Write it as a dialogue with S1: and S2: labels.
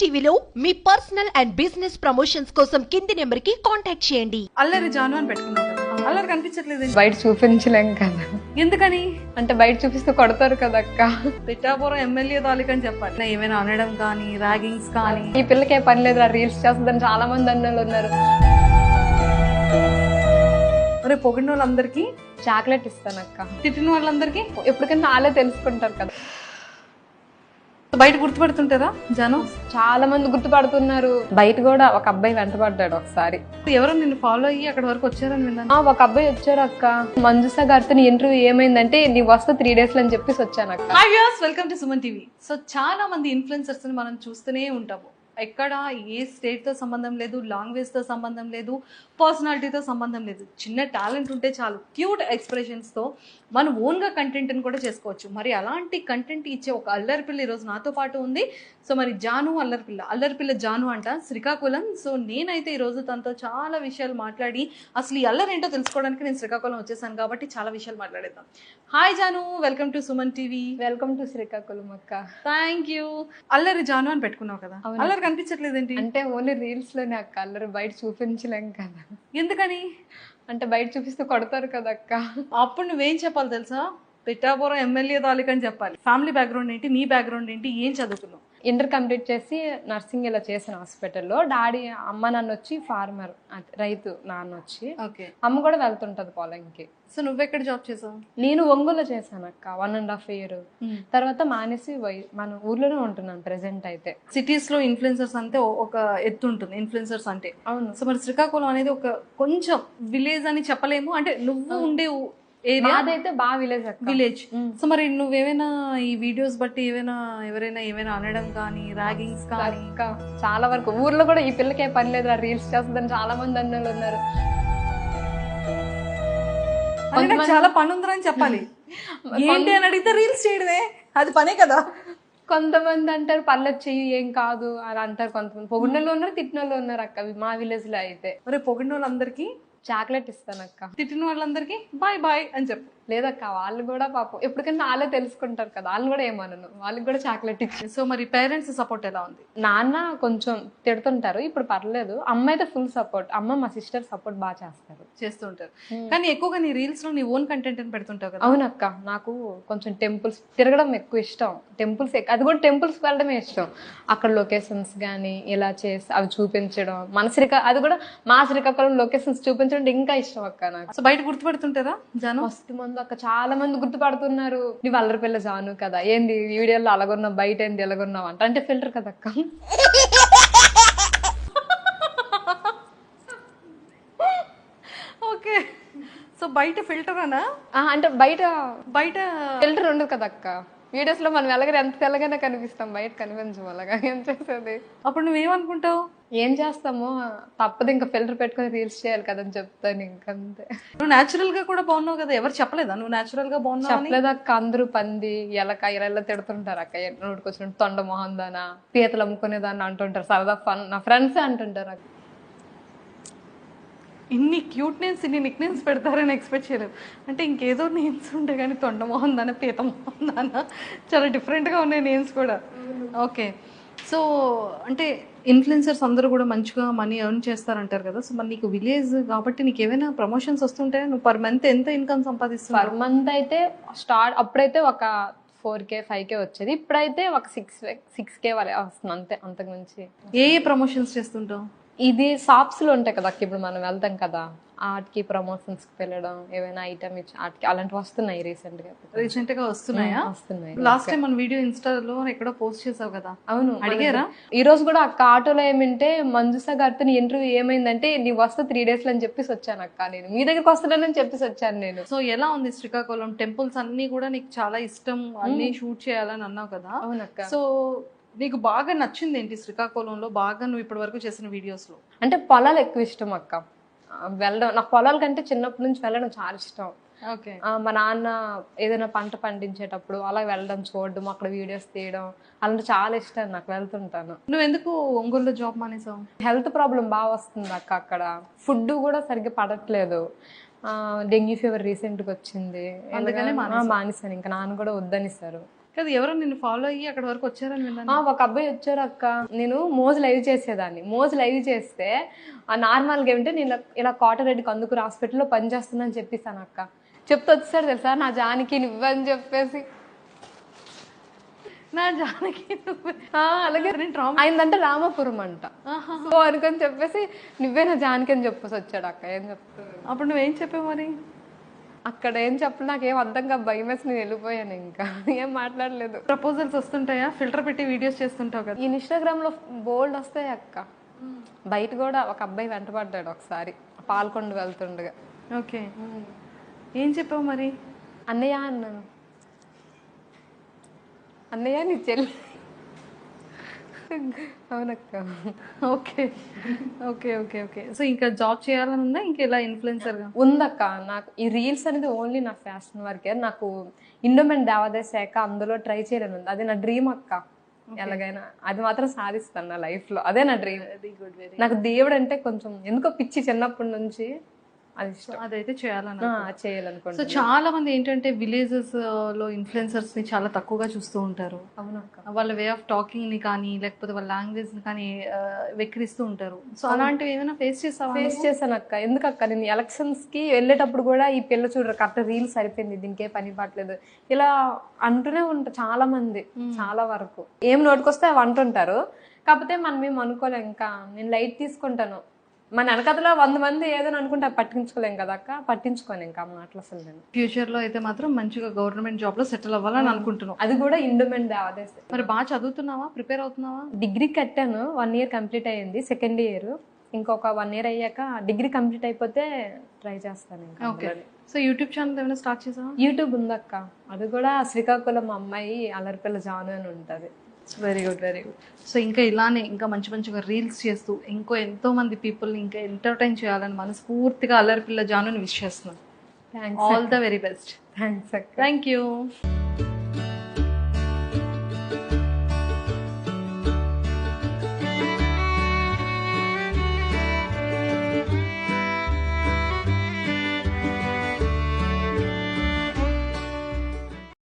S1: టీవీలో మీ personal and business promotions కోసం కింది నెంబర్ కి కాంటాక్ట్ చేయండి.
S2: అల్లరి జాను అని పెట్టుకున్నావు కదా, అల్లరి కనిపించట్లేదు.
S3: బయట చూపించలేం కదా,
S2: ఎందుకని?
S3: అంటే బయట చూపిస్తే కొడతారు కదా అక్క.
S2: పిఠాపురం ఎమ్మెల్యే తాలికని చెప్పాలి. ఏమైనా అనడం కానీ, ర్యాగింగ్స్ కానీ.
S3: ఈ పిల్లకి ఏ పని లేదు, రీల్స్ చేస్తుందని చాలా మంది అన్నోళ్ళు ఉన్నారు.
S2: మరి పొగిడిన వాళ్ళందరికీ
S3: చాక్లెట్ ఇస్తాను అక్క,
S2: తిట్టిన వాళ్ళందరికీ
S3: ఎప్పటికైనా వాళ్ళే తెలుసుకుంటారు కదా.
S2: బయట గుర్తుపడుతుంటారా జాను?
S3: చాలా మంది గుర్తుపడుతున్నారు. బయట కూడా ఒక అబ్బాయి వెంటబడ్డాడు ఒకసారి.
S2: ఎవరో నిన్ను ఫాలో అయ్యి అక్కడ వరకు వచ్చారని విన్నాను.
S3: ఒక అబ్బాయి వచ్చారు అక్క. మంజుస గారితో నీ ఇంటర్వ్యూ ఏమైందంటే నీ వస్తా 3 days అని చెప్పేసి వచ్చాను అక్క.
S2: Hi viewers, welcome to Suman TV. So చాలా మంది ఇన్ఫ్లుయెన్సర్స్ ని మనం చూస్తూనే ఉంటాము. ఎక్కడ ఏ స్టేట్తో సంబంధం లేదు, లాంగ్వేజ్తో సంబంధం లేదు, పర్సనాలిటీతో సంబంధం లేదు. చిన్న టాలెంట్ ఉంటే చాలు, క్యూట్ ఎక్స్ప్రెషన్స్తో మనం ఓన్గా కంటెంట్ని కూడా చేసుకోవచ్చు. మరి అలాంటి కంటెంట్ ఇచ్చే ఒక అల్లరి పిల్ల ఈరోజు నాతో పాటు ఉంది. సో మరి జాను అల్లరి పిల్ల జాను అంట, శ్రీకాకుళం. సో నేనైతే ఈరోజు తనతో చాలా విషయాలు మాట్లాడి అసలు ఈ అల్లరి ఏంటో తెలుసుకోవడానికి నేను శ్రీకాకుళం వచ్చేసాను కాబట్టి చాలా విషయాలు మాట్లాడేద్దాం. Hi Janu, welcome to Suman TV.
S3: Welcome to Srikakulam అక్క.
S2: Thank you. అల్లరి జాను అని పెట్టుకున్నావు కదా, అల్లరి కనిపించట్లేదేంటి?
S3: అంటే ఓన్లీ రీల్స్ లోనే అక్క, అల్లరి బయట చూపించలేం కదా.
S2: ఎందుకని?
S3: అంటే బయట చూపిస్తే కొడతారు కదా అక్క.
S2: అప్పుడు నువ్వేం చెప్పాలి తెలుసా? పిఠాపురం ఎమ్మెల్యే తాలికని చెప్పాలి. ఫ్యామిలీ బ్యాక్గ్రౌండ్ ఏంటి, నీ బ్యాక్గ్రౌండ్ ఏంటి, ఏం చదువుకున్నావు?
S3: ఇంటర్ కంప్లీట్ చేసి నర్సింగ్ ఇలా చేశాను హాస్పిటల్లో. డాడీ అమ్మ నాన్న వచ్చి ఫార్మర్, రైతు. నాన్న వచ్చి,
S2: ఓకే.
S3: అమ్మ కూడా వెళ్తుంటది పొలంకి.
S2: సో నువ్వెక్కడ జాబ్ చేసావు?
S3: నేను ఒంగోలు చేశాను అక్క 1.5 year. తర్వాత మానేసి మన ఊర్లోనే ఉంటున్నాను ప్రెసెంట్ అయితే.
S2: సిటీస్ లో ఇన్ఫ్లుయెన్సర్స్ అంటే ఒక ఎత్తు ఉంటుంది, ఇన్ఫ్లుయెన్సర్స్ అంటే.
S3: అవును.
S2: సో మరి శ్రీకాకుళం అనేది ఒక కొంచెం విలేజ్ అని చెప్పలేము, అంటే నువ్వు ఉండే ఏరియా
S3: అదైతే బాగా విలేజ్ అక్క,
S2: విలేజ్. సో మరి నువ్వేమైనా ఈ వీడియోస్ బట్టి ఎవరైనా ఏమైనా అనడం కానీ, ర్యాగింగ్స్ కానీ?
S3: అక్క చాలా వరకు ఊర్లో కూడా ఈ పిల్లకి ఏ పని లేదు, రీల్స్ చేస్తుందని చాలా మంది అన్నోళ్ళు ఉన్నారు.
S2: చాలా పని ఉందని చెప్పాలి. ఏంటి అని అడిగితే రీల్స్ చేయడమే, అది పనే కదా.
S3: కొంతమంది అంటారు పర్లేదు చెయ్యి ఏం కాదు అని అంటారు. కొంతమంది పొగిడినోళ్ళు ఉన్నారు, తిట్టినోళ్ళు ఉన్నారు అక్క. మా విలేజ్ లో అయితే
S2: మరి పొగిడిన వాళ్ళందరికీ
S3: చాక్లెట్ ఇస్తాను అక్క,
S2: తిట్టిన వాళ్ళందరికీ బాయ్ బాయ్ అని చెప్పు.
S3: లేదక్క వాళ్ళు కూడా పాపం ఎప్పటికైనా వాళ్ళే తెలుసుకుంటారు కదా, వాళ్ళు కూడా ఏమనను, వాళ్ళకి కూడా చాక్లెట్ ఇచ్చి.
S2: సో మరి పేరెంట్స్ సపోర్ట్ ఎలా ఉంది?
S3: నాన్న కొంచెం తిడుతుంటారు, ఇప్పుడు పర్లేదు. అమ్మ అయితే ఫుల్ సపోర్ట్. అమ్మ మా సిస్టర్ సపోర్ట్ బాగా
S2: చేస్తుంటారు. కానీ ఎక్కువగా నీ రీల్స్ లో నీ ఓన్ కంటెంట్ అని పెడుతుంటావు కదా.
S3: అవునక్క, నాకు కొంచెం టెంపుల్స్ తిరగడం ఎక్కువ ఇష్టం. టెంపుల్స్ అది కూడా టెంపుల్స్ వెళ్ళడమే ఇష్టం. అక్కడ లొకేషన్స్ కానీ ఇలా చేసి అవి చూపించడం, అది కూడా మా శ్రీకాకుళం లొకేషన్స్ చూపించడం ఇంకా ఇష్టం అక్క నాకు.
S2: సో బయట గుర్తుపెడుతుంటారా జాను?
S3: మస్తు మంది అక్క, చాలా మంది గుర్తుపడుతున్నారు. నువ్వు అల్లరి పిల్ల జాను కదా, ఏంది వీడియోలో అలాగున్నావు, బయట ఏంది ఎలాగున్నావు అంట. అంటే ఫిల్టర్ కదా అక్క.
S2: ఓకే. సో బయట ఫిల్టర్ అనా?
S3: అంటే బయట ఫిల్టర్ ఉండదు కదా అక్క. వీడియోస్ లో మనం ఎలాగైనా ఎంత తెల్లగానే కనిపిస్తాం, బయట కనిపించం. అలాగా ఏం చేసేది?
S2: అప్పుడు నువ్వేమనుకుంటావు?
S3: ఏం చేస్తామో తప్పదు, ఇంకా ఫిల్టర్ పెట్టుకుని రీల్స్ చేయాలి కదని చెప్తాను. ఇంకంతే.
S2: నువ్వు న్యాచురల్ గా కూడా బాగున్నావు కదా, ఎవరు చెప్పలేదా నువ్వు న్యాచురల్ గా బాగున్నావు?
S3: చెప్పలేదు అక్క. అందరూ పంది ఎలక ఇలా తిడుతుంటారు అక్క. నోటికొచ్చిన తొండ మొహం దానా, పీతలు అమ్ముకునేదాన్ని అంటుంటారు. సరదా ఫన్, నా ఫ్రెండ్స్ అంటుంటారు అక్క.
S2: ఇన్ని క్యూట్ నేమ్స్, ఇన్ని నిక్ నేమ్స్ పెడతారని ఎక్స్పెక్ట్ చేయలేదు. అంటే ఇంకేదో నేమ్స్ ఉంటాయి కానీ తొండ మొహం దానా, పీత మొహం దానా, చాలా డిఫరెంట్గా ఉన్నాయి నేమ్స్ కూడా. ఓకే. సో అంటే ఇన్ఫ్లుయెన్సర్స్ అందరూ కూడా మంచిగా మనీ ఎర్న్ చేస్తారంటారు కదా. సో మరి నీకు విలేజ్ కాబట్టి నీకు ఏమైనా ప్రమోషన్స్ వస్తుంటాయా? నువ్వు పర్ మంత్ ఎంత ఇన్కమ్ సంపాదిస్తున్నావు?
S3: పర్ మంత్ అయితే అప్పుడైతే ఒక 4K 5K వచ్చేది. ఇప్పుడైతే ఒక 6K వరకు వస్తుంది అంతే, అంతకు మించి.
S2: ఏ ప్రమోషన్స్ చేస్తుంటావు?
S3: ఇది షాప్స్ లో ఉంటాయి కదా అక్క, ఇప్పుడు మనం వెళ్తాం కదా, ఆర్ట్కి ప్రమోషన్స్ కి వెళ్ళడం, ఏమైనా ఐటమ్ ఇచ్చి ఆర్ట్కి అలాంటివి వస్తున్నాయి రీసెంట్ గా
S2: వస్తున్నాయా?
S3: వస్తున్నాయి.
S2: లాస్ట్ టైం మన వీడియో ఇన్స్టాలో ఎక్కడో పోస్ట్ చేసావు కదా.
S3: అవును,
S2: అడిగారా?
S3: ఈ రోజు కూడా అక్క ఆటోలో ఏమంటే మంజుస గారితో నీ ఇంటర్వ్యూ ఏమైందంటే నీ వస్తా 3 days అని చెప్పేసి వచ్చాను అక్క. నేను మీ దగ్గరికి వస్తానని చెప్పేసి వచ్చాను నేను.
S2: సో ఎలా ఉంది శ్రీకాకుళం? టెంపుల్స్ అన్ని కూడా నీకు చాలా ఇష్టం, అన్ని షూట్ చేయాలని అన్నావు కదా.
S3: అవునక్క.
S2: సో నీకు బాగా నచ్చింది ఏంటి శ్రీకాకుళంలో, బాగా నువ్వు ఇప్పటి వరకు చేసిన వీడియోస్ లో?
S3: అంటే పొలాలు ఎక్కువ ఇష్టం అక్క. వెళ్ళడం, నాకు పొలాల కంటే చిన్నప్పటి నుంచి వెళ్ళడం చాలా ఇష్టం.
S2: ఓకే.
S3: మా నాన్న ఏదైనా పంట పండించేటప్పుడు అలా వెళ్ళడం, చూడడం, అక్కడ వీడియోస్ తీయడం అలాంటి చాలా ఇష్టం నాకు. వెళ్తుంటాను.
S2: నువ్వు ఎందుకు ఒంగోలులో జాబ్ మానేసావు?
S3: హెల్త్ ప్రాబ్లం బాగా వస్తుంది అక్క. అక్కడ ఫుడ్ కూడా సరిగ్గా పడట్లేదు. డెంగ్యూ ఫీవర్ రీసెంట్గా వచ్చింది, అందుకనే మానేసాను. ఇంకా నాన్న కూడా వద్దనిస్తారు.
S2: కదా ఎవరో నిన్ను ఫాలో అయ్యి అక్కడ వరకు వచ్చారని విన్నాను.
S3: ఒక అబ్బాయి వచ్చారు అక్క. నేను మోజు లైవ్ చేసేదాన్ని. మోజు లైవ్ చేస్తే ఆ నార్మల్గా ఏమిటంటే నేను ఇలా కోటరెడ్డి కందుకూరు హాస్పిటల్లో పనిచేస్తున్నాను చెప్పేసాను అక్క. చెప్తే వచ్చేసాడు తెలుసా, నా జానికి నువ్వని చెప్పేసి.
S2: నా జానకి
S3: అలాగే ఆయనంటే రామాపురం అంట. సో అనుకొని చెప్పేసి నువ్వే నా జానకి అని చెప్పేసి వచ్చాడు అక్క. ఏం చెప్తాను
S2: అప్పుడు నువ్వేం చెప్పావు మరి?
S3: అక్కడ ఏం చెప్పలేదు, నాకేం అర్థంగా భయం వేసి నేను వెళ్ళిపోయాను. ఇంకా ఏం మాట్లాడలేదు.
S2: ప్రపోజల్స్ వస్తుంటాయా? ఫిల్టర్ పెట్టి వీడియోస్ చేస్తుంటావు కదా.
S3: ఇన్స్టాగ్రామ్ లో బోల్డ్ వస్తాయి అక్క. బయట కూడా ఒక అబ్బాయి వెంటపడ్డాడు ఒకసారి పాల్కొండ వెళ్తుండగా.
S2: ఓకే, ఏం చెప్పావు మరి?
S3: అన్నయ్య అన్నాను. అన్నయ్య నీ చెల్లి. అవునక్క.
S2: Okay okay okay okay. So ఇంకా జాబ్ చేయాలని ఉందా ఇంకా ఇలా ఇన్ఫ్లుయెన్సర్గా?
S3: ఉందక్క. నాకు ఈ రీల్స్ అనేది ఓన్లీ నా ఫ్యాషన్ వర్కే. నాకు ఇండోమెంట్ దేవాదాయ శాఖ అందులో ట్రై చేయాలని ఉంది. అది నా డ్రీమ్ అక్క. ఎలాగైనా అది మాత్రం సాధిస్తాను నా లైఫ్ లో. అదే నా డ్రీమ్. నాకు దేవుడు అంటే కొంచెం ఎందుకో పిచ్చి చిన్నప్పటి నుంచి. అది
S2: అదైతే
S3: చేయాలనుకుంటున్నాను.
S2: సో చాలా మంది ఏంటంటే విలేజెస్ లో ఇన్ఫ్లుయెన్సర్స్ ని చాలా తక్కువగా చూస్తూ ఉంటారు.
S3: అవునక్క.
S2: వాళ్ళ వే ఆఫ్ టాకింగ్ ని కానీ లేకపోతే వాళ్ళ లాంగ్వేజ్ ని కానీ వెక్కిరిస్తూ ఉంటారు. సో అలాంటివి ఏమైనా ఫేస్ చేస్తావా?
S3: ఫేస్ చేశాను అక్క. ఎందుకక్క, నేను ఎలక్షన్స్ కి వెళ్ళేటప్పుడు కూడా ఈ పిల్ల చూడరు కరెక్ట్ రీల్స్ సరిపోయింది, దీనికే పని పట్టలేదు ఇలా అంటూనే ఉంటారు చాలా మంది. చాలా వరకు ఏం నోటికొస్తే అవి అంటుంటారు. కాకపోతే మనం ఏం అనుకోలేం. ఇంకా నేను లైట్ తీసుకుంటాను. మన వెనకతలో 100 మంది ఏదో అనుకుంటే పట్టించుకోలేం కదా అక్క. పట్టించుకోను ఇంకా మాటలు అసలు. నేను
S2: ఫ్యూచర్ లో అయితే మాత్రం మంచిగా గవర్నమెంట్ జాబ్ లో సెటిల్ అవ్వాలని అనుకుంటున్నాను.
S3: అది కూడా ఇండోమెంట్ దేవాదాయ.
S2: మరి బాగా చదువుతున్నావా? ప్రిపేర్ అవుతున్నావా?
S3: డిగ్రీ కట్టాను. 1 year కంప్లీట్ అయ్యింది. సెకండ్ ఇయర్ ఇంకొక 1 year అయ్యాక డిగ్రీ కంప్లీట్ అయిపోతే ట్రై చేస్తాను ఇంకా.
S2: ఓకే. సో యూట్యూబ్ ఛానల్ ఏమైనా స్టార్ట్ చేసావా?
S3: యూట్యూబ్ ఉందక్క. అది కూడా శ్రీకాకుళం అమ్మాయి అల్లరిపిల్ల జాను అని ఉంటుంది.
S2: Very good very good. So ఇంకా ఇలానే ఇంకా మంచి మంచిగా రీల్స్ చేస్తూ ఎంతో మంది పీపుల్ని ఇంకా ఎంటర్టైన్ చేయాలని మనస్ఫూర్తిగా అల్లరిపిల్ల జానుని విష్ చేస్తున్నాను. All the very best.
S3: Thanks అక్క.
S2: Thank you.